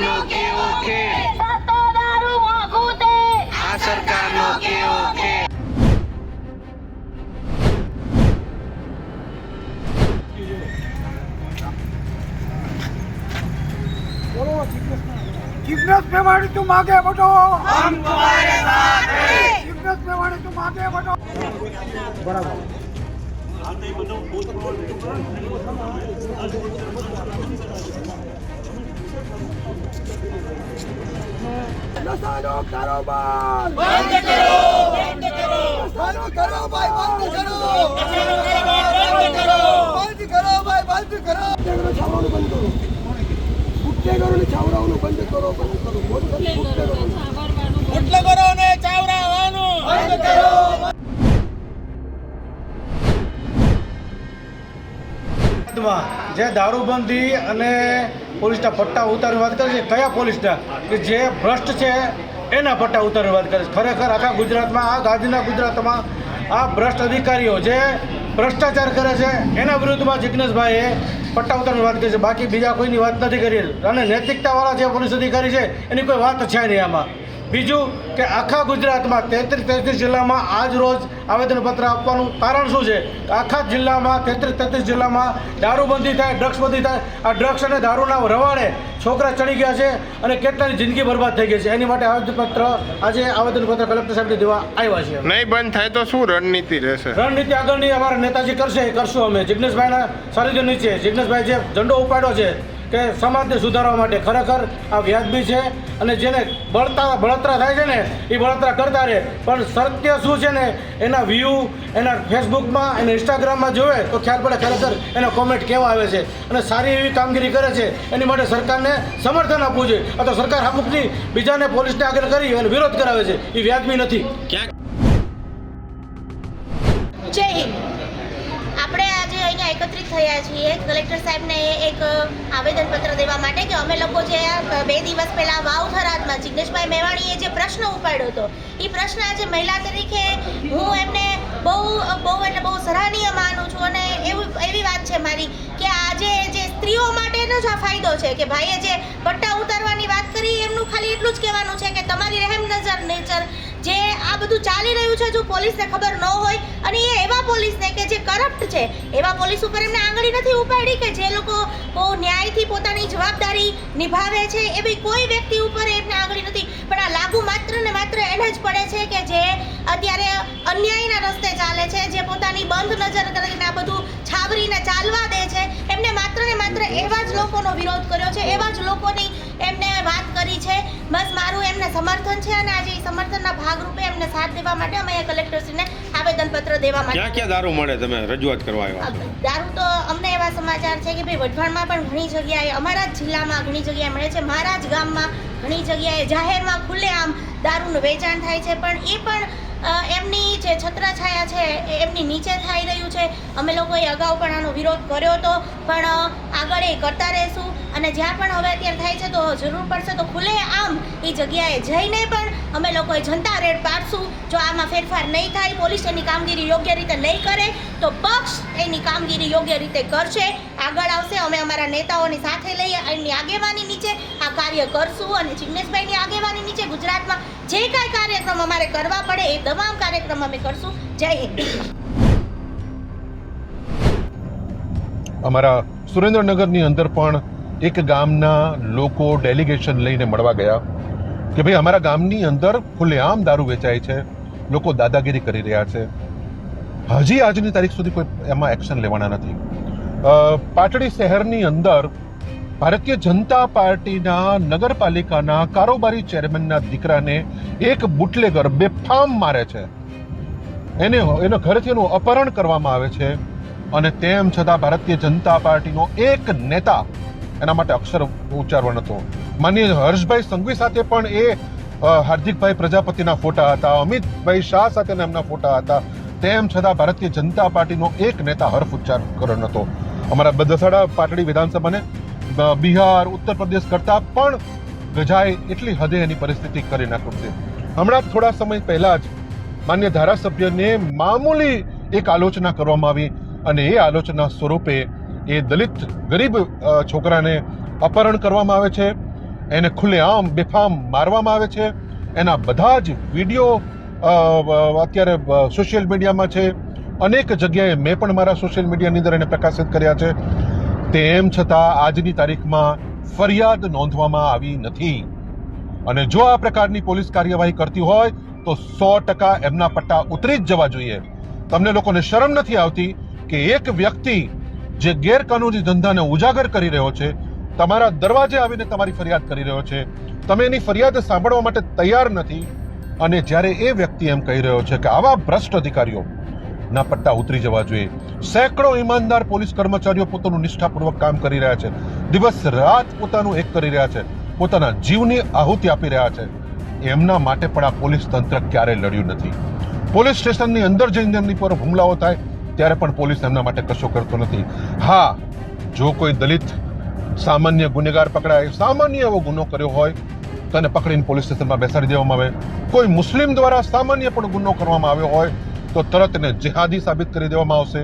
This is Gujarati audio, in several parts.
સરકારનો કેવો ખેલ, સસ્તો દારૂ મોંઘું તેલ, આ સરકારનો કેવો ખેલ. जिग्नेश मेवाड़ी तुम आगे बढ़ो, हम तुम्हारे साथ हैं. जिग्नेश मेवाड़ी तुम आगे बढ़ो. बराबर. नशानो कारोबार બંધ કરો, नशानो कारोबार बंद करो, બંધ કરો. बंद करो भाई, बंद करो. छावराओ बंद करो, गुट्टेगरों छावराओ बंद करो, बंद करो. ગુટલેગરોને ચાવરાવાનું બંધ કરો. જે દારૂબંધી અને પોલીસના પટ્ટા ઉતારવાની વાત કરે છે, કયા પોલીસના કે જે ભ્રષ્ટ છે એના પટ્ટા ઉતારવાની વાત કરે છે. ખરેખર આખા ગુજરાતમાં, આ ગાંધીના ગુજરાતમાં આ ભ્રષ્ટ અધિકારીઓ જે ભ્રષ્ટાચાર કરે છે એના વિરુદ્ધમાં જિગ્નેશભાઈએ પટ્ટા ઉતારવાની વાત કરી છે. બાકી બીજા કોઈની વાત નથી કરી. અને નૈતિકતાવાળા જે પોલીસ અધિકારી છે એની કોઈ વાત છે નહીં આમાં. બીજું કે આખા ગુજરાતમાં 33 જિલ્લામાં આજ રોજ આવેદનપત્ર આપવાનું કારણ શું છે? આખા જિલ્લામાં 33 જિલ્લામાં દારૂબંધી થાય, ડ્રગ્સબંધી થાય. આ ડ્રગ્સ અને દારૂના રવાડે છોકરા ચડી ગયા છે અને કેટલાની જિંદગી બરબાદ થઈ ગઈ છે. એની માટે આવેદનપત્ર કલેક્ટર સાહેબને દેવા આવ્યા છે. નહીં બંધ થાય તો શું રણનીતિ રહેશે? રણનીતિ આગળની અમારા નેતાજી કરશે એ કરશું અમે. જિગ્નેશભાઈના સાનિધ્ય નીચે જિગ્નેશભાઈ જે ઝંડો ઉપાડ્યો છે કે સમાજને સુધારવા માટે, ખરેખર આ વ્યાજબી છે. અને જેને બળતરા થાય છે ને એ બળતરા કરતા રહે. પણ સત્ય શું છે ને એના વ્યૂ એના ફેસબુકમાં એના ઇન્સ્ટાગ્રામમાં જોવે તો ખ્યાલ પડે ખરેખર એના કોમેન્ટ કેવા આવે છે. અને સારી એવી કામગીરી કરે છે. એની માટે સરકારને સમર્થન આપવું જોઈએ. આ તો સરકાર અમુકની બીજાને પોલીસને આગળ કરી અને વિરોધ કરાવે છે. એ વ્યાજબી નથી. જય હિન્દ. આપણે આજે અહીંયા એકત્રિત થયા છીએ કલેક્ટર સાહેબને એક આવેદનપત્ર દેવા માટે કે અમે લોકો જે 2 દિવસ પહેલાં વાવ થરાદમાં જિગ્નેશભાઈ મેવાણીએ જે પ્રશ્ન ઉપાડ્યો હતો એ પ્રશ્ન આજે મહિલા તરીકે હું એમને બહુ સરાહનીય માનું છું. અને એવી વાત છે મારી કે આજે જે સ્ત્રીઓ માટેનો જ આ ફાયદો છે કે ભાઈએ જે પટ્ટા ઉતારવાની વાત કરી એમનું ખાલી એટલું જ કહેવાનું છે કે તમારી રહેમ નેચર જે આ બધું ચાલી રહ્યું છે જો પોલીસને ખબર ન હોય, અને એ એવા પોલીસને કે જે કરપ્ટ છે એવા પોલીસ ઉપર એમને આંગળી નથી ઉપાડી કે જે લોકો બહુ ન્યાયથી પોતાની જવાબદારી નિભાવે છે એવી કોઈ વ્યક્તિ ઉપર એમને આંગળી નથી. પણ આ લાગુ માત્ર ને માત્ર એને જ પડે છે કે જે અત્યારે અન્યાયના રસ્તે ચાલે છે, જે પોતાની બંધ નજર કરીને આ બધું છાવરીને ચાલવા દે છે. એમને માત્ર ને માત્ર એવા જ લોકોનો વિરોધ કર્યો છે, એવા જ લોકોની એમને વાત કરી છે. બસ મારું એમને સમર્થન છે અને આજે એ સમર્થનના ભાગરૂપે એમને સાથ દેવા માટે અમે કલેક્ટરશ્રીને આવેદનપત્ર દેવા માટે. ક્યાં ક્યાં દારૂ મળે? તમે રજૂઆત કરવા આવ્યા? દારૂ તો અમને એવા સમાચાર છે કે ભાઈ વઢવાણમાં પણ ઘણી જગ્યાએ, અમારા જ જિલ્લામાં ઘણી જગ્યાએ મળે છે, મારા જ ગામમાં ઘણી જગ્યાએ જાહેરમાં ખુલ્લેઆમ દારૂનું વેચાણ થાય છે. પણ એ પણ એમની જે છત્રછાયા છે એમની નીચે થઈ રહ્યું છે. અમે લોકોએ અગાઉ પણ આનો વિરોધ કર્યો હતો, પણ આગળ એ કરતા રહેશું. અને જ્યાં પણ હવે અત્યારે થાય છે તો જરૂર પડશે તો ખુલ્લેઆમ એ જગ્યાએ જઈને પણ અમે લોકોએ જનતા રેડ પાડશું. જો આમાં ફેરફાર નહીં થાય, પોલીસ એની કામગીરી યોગ્ય રીતે નહીં કરે તો પક્ષ એની કામગીરી યોગ્ય રીતે કરશે, આગળ આવશે. અમે અમારા નેતાઓની સાથે લઈએ એમની આગેવાની નીચે આ કાર્ય કરશું. અને જિગ્નેશભાઈની આગેવાની નીચે ગુજરાતમાં જે કાંઈ કાર્યક્રમ અમારે કરવા પડે એ તમામ કાર્યક્રમ અમે કરશું. જય હિન્દ. અમારા સુરેન્દ્રનગરની અંદર પણ એક ગામના લોકો ડેલિગેશન લઈને મળવા ગયા કે ભાઈ અમારા ગામની અંદર ખુલ્લેઆમ દારૂ વેચાય છે, લોકો દાદાગીરી કરી રહ્યા છે. હજી આજની તારીખ સુધી કોઈ એમાં એક્શન લેવાના નથી. પાટડી શહેરની અંદર ભારતીય જનતા પાર્ટીના નગરપાલિકાના કારોબારી ચેરમેનના દીકરાને એક બુટલેગર બેફામ મારે છે. એના ઘરેથી એનું અપહરણ કરવામાં આવે છે. અને તેમ છતાં ભારતીય જનતા પાર્ટીનો એક નેતા એના માટે અક્ષર ઉચ્ચારવા નતો. માનનીય હર્ષભાઈ સંઘવી સાથે પણ એ હાર્દિકભાઈ પ્રજાપતિના ફોટા હતા, અમિતભાઈ શાહ સાથેના એમના ફોટા હતા. તેમ છતાં ભારતીય જનતા પાર્ટીનો એક નેતા હર્ફ ઉચ્ચાર કર્યો નતો. અમારા દસાડા પાટડી વિધાનસભાને બિહાર, ઉત્તર પ્રદેશ કરતા પણ ગજાય એટલી હદે એની પરિસ્થિતિ કરી નાખી. હમણાં થોડા સમય પહેલા જ માન્ય ધારાસભ્યને મામૂલી એક આલોચના કરવામાં આવી અને એ આલોચના સ્વરૂપે એ દલિત ગરીબ છોકરાને અપહરણ કરવામાં આવે છે, એને ખુલ્લેઆમ બેફામ મારવામાં આવે છે. એના બધા જ વિડીયો અત્યારે સોશિયલ મીડિયામાં છે. અનેક જગ્યાએ મેં પણ મારા સોશિયલ મીડિયાની અંદર એને પ્રકાશિત કર્યા છે. તેમ છતાં આજની તારીખમાં ફરિયાદ નોંધવામાં આવી નથી. અને જો આ પ્રકારની પોલીસ કાર્યવાહી કરતી હોય તો 100% એમના પટ્ટા ઉતરી જ જવા જોઈએ. તમને લોકોને શરમ નથી આવતી કે એક વ્યક્તિ જે ગેરકાનૂની ધંધાને ઉજાગર કરી રહ્યો છે, તમારા દરવાજે આવીને તમારી ફરિયાદ કરી રહ્યો છે, તમે એની ફરિયાદ સાંભળવા માટે તૈયાર નથી, અને જ્યારે એ વ્યક્તિ એમ કહી રહ્યો છે કે આવા ભ્રષ્ટ અધિકારીઓ ના પટ્ટા ઉતરી જવા જોઈએ. સેંકડો ઈમાનદાર પોલીસ કર્મચારીઓ પોતાનું નિષ્ઠાપૂર્વક કામ કરી રહ્યા છે, દિવસ રાત પોતાનું એક કરી રહ્યા છે, પોતાના જીવની આહુતિ આપી રહ્યા છે. એમના માટે પણ આ પોલીસ તંત્ર ક્યારેય લડ્યું નથી. પોલીસ સ્ટેશનની અંદર જઈને એમની પર હુમલાઓ થાય ત્યારે પણ પોલીસ એમના માટે કશું કરતો નથી. હા, જો કોઈ દલિત સામાન્ય ગુનેગાર પકડાય, સામાન્ય એવો ગુનો કર્યો હોય, તેને પકડીને પોલીસ સ્ટેશનમાં બેસાડી દેવામાં આવે. કોઈ મુસ્લિમ દ્વારા સામાન્ય પણ ગુનો કરવામાં આવ્યો હોય તો તરત એને જેહાદી સાબિત કરી દેવામાં આવશે.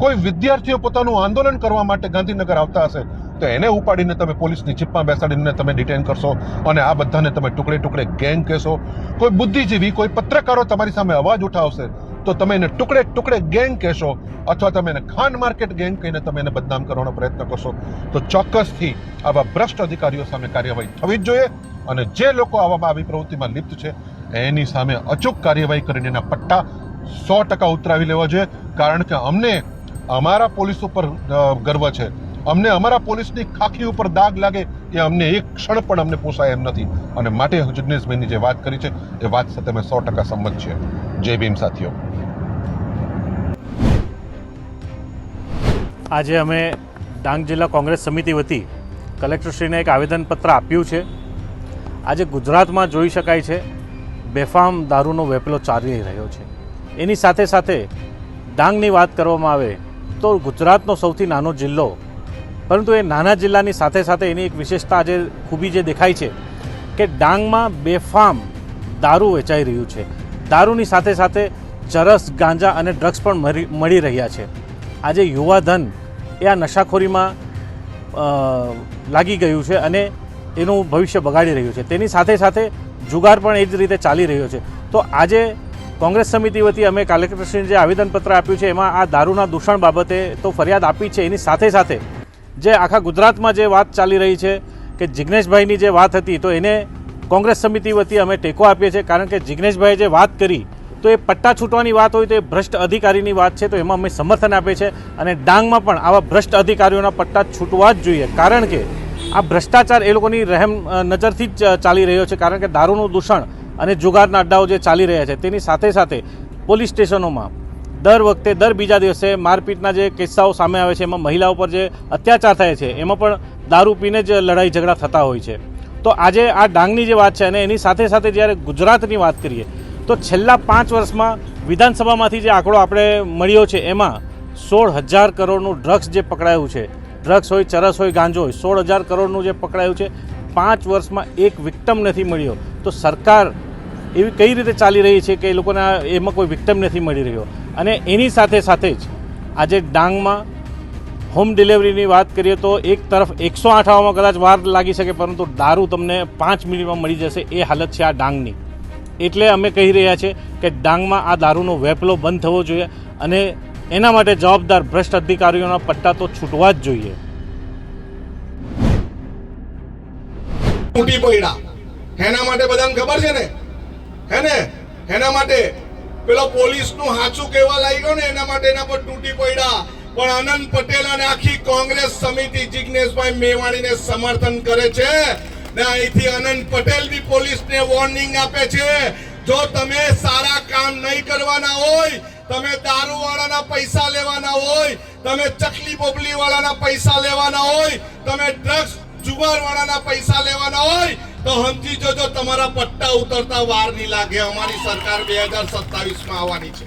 કોઈ વિદ્યાર્થીઓ પોતાનું આંદોલન કરવા માટે ગાંધીનગર આવતા હશે તો એને ઉપાડીને તમે પોલીસની જીપમાં બેસાડીને તમે ડિટેન કરશો અને આ બધાને તમે ટુકડે ટુકડે ગેંગ કહેશો. કોઈ બુદ્ધિજીવી, કોઈ પત્રકારો તમારી સામે અવાજ ઉઠાવશે તો તમે એને ટુકડે ટુકડે ગેંગ કહેશો, અથવા તમે એને ખાન માર્કેટ ગેંગ કહીને તમે એને બદનામ કરવાનો પ્રયત્ન કરશો. તો ચોક્કસથી આવા ભ્રષ્ટ અધિકારીઓ સામે કાર્યવાહી થવી જ જોઈએ. અને જે લોકો આવી પ્રવૃત્તિમાં લિપ્ત છે એની સામે અચૂક કાર્યવાહી કરીને એના પટ્ટા 100% ઉતરાવી લેવા જોઈએ. કારણ કે અમને અમારા પોલીસ ઉપર ગર્વ છે, અમને અમારા પોલીસની ખાખી ઉપર દાગ લાગે એ અમને એક ક્ષણ પણ અમને પોસાય એમ નથી. અને માટે જિગ્નેશભાઈની જે વાત કરી છે એ વાત સાથે અમે 100% સંમત છીએ. જય ભીમ સાથીઓ. આજે અમે ડાંગ જિલ્લા કોંગ્રેસ સમિતિ વતી કલેક્ટરશ્રીને એક આવેદનપત્ર આપ્યું છે. આજે ગુજરાતમાં જોઈ શકાય છે બેફામ દારૂનો વેપલો ચાલી રહ્યો છે. એની સાથે સાથે ડાંગની વાત કરવામાં આવે તો ગુજરાતનો સૌથી નાનો જિલ્લો, પરંતુ એ નાના જિલ્લાની સાથે સાથે એની એક વિશેષતા આજે ખૂબી જે દેખાય છે કે ડાંગમાં બેફામ દારૂ વેચાઈ રહ્યું છે. દારૂની સાથે સાથે ચરસ, ગાંજા અને ડ્રગ્સ પણ મળી રહ્યા છે. આજે યુવાધન એ આ નશાખોરીમાં લાગી ગયું છે અને એનું ભવિષ્ય બગાડી રહ્યું છે. તેની સાથે સાથે જુગાર પણ એ જ રીતે ચાલી રહ્યો છે. તો આજે કોંગ્રેસ સમિતિ વતી અમે કલેક્ટરશ્રીને જે આવેદનપત્ર આપ્યું છે એમાં આ દારૂના દૂષણ બાબતે તો ફરિયાદ આપી છે. એની સાથે સાથે જે આખા ગુજરાતમાં જે વાત ચાલી રહી છે કે જિગ્નેશભાઈની જે વાત હતી તો એને કોંગ્રેસ સમિતિ વતી અમે ટેકો આપીએ છીએ. કારણ કે જિગ્નેશભાઈએ જે વાત કરી તો એ પટ્ટા છૂટવાની વાત હોય તો એ ભ્રષ્ટ અધિકારીની વાત છે, તો એમાં અમે સમર્થન આપીએ છીએ. અને ડાંગમાં પણ આવા ભ્રષ્ટ અધિકારીઓના પટ્ટા છૂટવા જ જોઈએ. કારણ કે આ ભ્રષ્ટાચાર એ લોકોની રહેમ નજરથી જ ચાલી રહ્યો છે. કારણ કે દારૂનું દૂષણ અને જુગારના અડ્ડાઓ જે ચાલી રહ્યા છે તેની સાથે સાથે પોલીસ સ્ટેશનોમાં દર વખતે દર બીજા દિવસે મારપીટના જે કિસ્સાઓ સામે આવે છે, એમાં મહિલાઓ પર જે અત્યાચાર થાય છે એમાં પણ દારૂ પીને જ લડાઈ ઝઘડા થતા હોય છે. તો આજે આ ડાંગની જે વાત છે અને એની સાથે સાથે જ્યારે ગુજરાતની વાત કરીએ તો છેલ્લા 5 વર્ષમાં વિધાનસભામાંથી જે આંકડો આપણે મળ્યો છે એમાં 16,000 કરોડનું ડ્રગ્સ જે પકડાયું છે, ડ્રગ્સ હોય, ચરસ હોય, ગાંજો હોય, 16,000 કરોડનું જે પકડાયું છે, 5 વર્ષમાં એક વિક્ટમ નથી મળ્યો. તો સરકાર એવી કઈ રીતે ચાલી રહી છે કે એ લોકોને એમાં કોઈ વિક્ટમ નથી મળી રહ્યો. અને એની સાથે સાથે જ આજે ડાંગમાં હોમ ડિલિવરીની વાત કરીએ તો એક તરફ 108 આવવામાં કદાચ વાર લાગી શકે, પરંતુ દારૂ તમને 5 મિનિટમાં મળી જશે એ હાલત છે આ ડાંગની. એટલે અમે કહી રહ્યા છીએ કે ડાંગમાં આ દારૂનો વેપલો બંધ થવો જોઈએ અને એના માટે જવાબદાર ભ્રષ્ટ અધિકારીઓના પટ્ટા તો છૂટવા જ જોઈએ. તૂટી પડ્યા એના માટે બધાને ખબર છે ને, હે ને? એના માટે પેલો પોલીસનું હાચું કહેવા લાગ્યો ને એના માટે એના પર તૂટી પડ્યા. પણ આનંદ પટેલ અને આખી કોંગ્રેસ સમિતિ જિગ્નેશભાઈ મેવાણીને સમર્થન કરે છે ને અહીંથી આનંદ પટેલ બી પોલીસને વોર્નિંગ આપે છે, જો તમે સારા કામ નહીં કરવાના હોય, તમે દારૂવાળાના પૈસા લેવાના હોય, તમે ચકલી બોબલી વાળાના પૈસા લેવાના હોય, તમે ડ્રગ્સ જુગારવાળાના પૈસા લેવાના હોય તો સમજી જોજો તમારા પટ્ટા ઉતરતા વાર નહીં લાગે. અમારી સરકાર 2027માં આવવાની છે.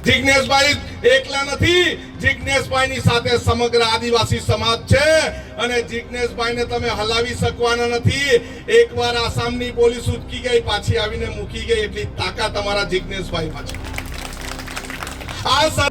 જિગ્નેશભાઈ એકલા નથી, જિગ્નેશભાઈની સાથે સમગ્ર આદિવાસી સમાજ છે અને જિગ્નેશભાઈને તમે હલાવી શકવાના નથી. એકવાર આસામની પોલીસ ઉચકી ગઈ, પાછી આવીને મૂકી ગઈ, એટલી તાકાત અમારા જિગ્નેશભાઈમાં છે. આ